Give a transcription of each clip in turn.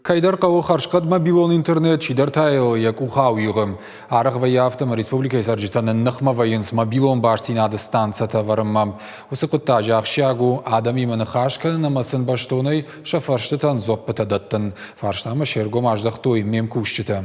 Кайдар қауы қаршқад мобилон интернет чидар тайыл як ухау юғым. Арық вай автом республика сарджитаны нықма вайынс мобилон баштинады станцията варыммам. Осы құтта жақшиагу адам иманы қашқаны намасын баштоной шафарштытан зоппытадаттын. Фарштамы шергом аждақтой мем кушчыты.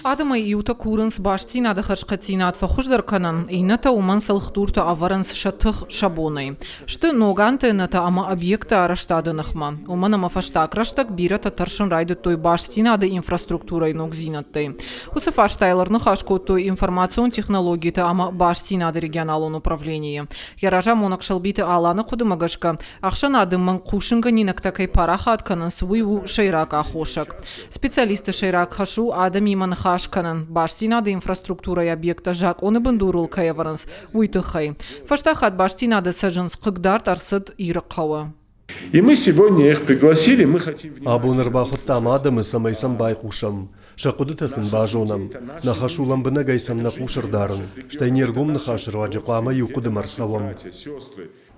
Адама иута курынс баштина да хашкатинат фахуждар канан, ината уман салхтурта аваранс шатых шабоной. Шты ноганты ната ама объекта араштады нахма. Уман ама фаштак раштак бирата таршын райды той баштина да инфраструктурой ногзинатты. Усы фаштайлар нахашко той информацион технологии та ама баштина да регионалон управление. Яража монак шалбиты аланы кудымагашка. Ахшан адымман кушынга нинак такай параха атканан свыйву шайрак ахошак. Специалисты шайрак хашу адам иман Хашканан, баштина да инфраструктура и объекта жак, он и бандурул каяваранс, уйтыхай. Фаштахат баштина да саженс кыгдар тарсыд иракава. И мы сегодня их пригласили, мы хотим... Абунарбахут там адамы самайсам байкушам, шакудытасын бажонам, нахашулам бынагайсам накушардаран, штайнергум нахашыр ваджаклама юкудымарсавам.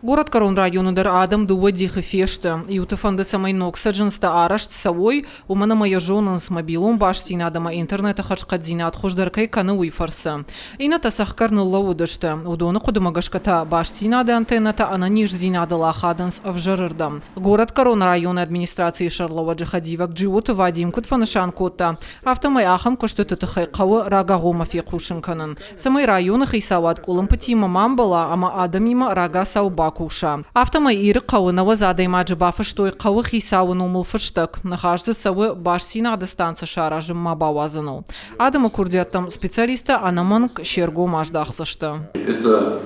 Город Карон районудар адам дуади хефешта, и утафанды самай ног саджанста арашт савой, умана моя жонан с мобилом баштина адама интернета хашкадзина отхождаркай кана уйфарса. И на тасахкарны лаудашта, удона кудымагашката баштина да антенната ананиш зинада лахаданс авжарырдам. Город Карон район администрации Шарлова Джихадивак джиоты Вадим Кутфанышан кота, автомай ахам коштытытыхай кавы рагагома фекушинканан. Самай районы хейсават кулам патима мамбала, ама адамима рага сауба куша. Автомай иры қауынава задайма джибафыштой қауы хисауын умылфыштық. Нахажды сауы башсина адастанца шаражым мабауазыныл. Адымы курдияттым специалиста анаманг шерго маждақсышты. Это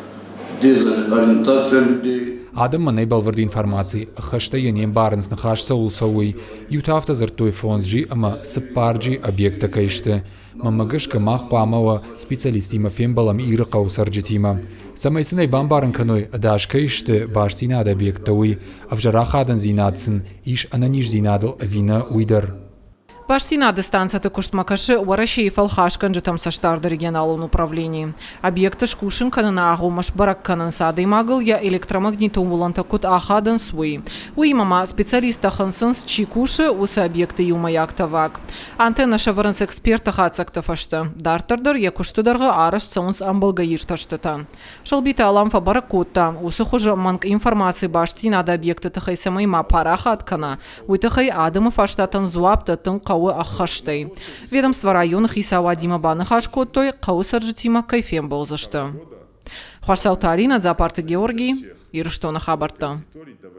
дезориентация людей. Адам манай балварди информации. Хашта янем барнс нахаш саулсауй. Ютафта зартой фонсджи, ама сапарджи объекта кайшты. Мамагашка мах памава специалистима фембалам иры қаусарджитима. Самайсынай бамбарын каной адаш кайшты баштина да объектауи. Авжарахадан зинатсын, иш ананиш зинадал вина уйдар. Баштина дистанцията куштмакаши уараши фалхашкан житам саштарда регионалон управлении. Объекты шкушин канана агумаш барак канан садый магл я электромагнитом воланта кут ахадан свой. Уимама специалиста хансенс чикуши усы объекты юмаяктавак. Антенна шаваранс эксперта хацактафашта. Дартардар я куштударга араш саунс амбалга ирташтата. Шалбита аламфа баракутта. Усы хуже манг информации баштина да объекты тахай самайма параха аткана. Уйтахай адамы фаштатан зуапта тынка ахаштай. Ведомство районных Исава Дима Банахашко той каусарджитима кайфем был за что. Хвашсалтарина Запарта Георгий, Ирштона Хабарта.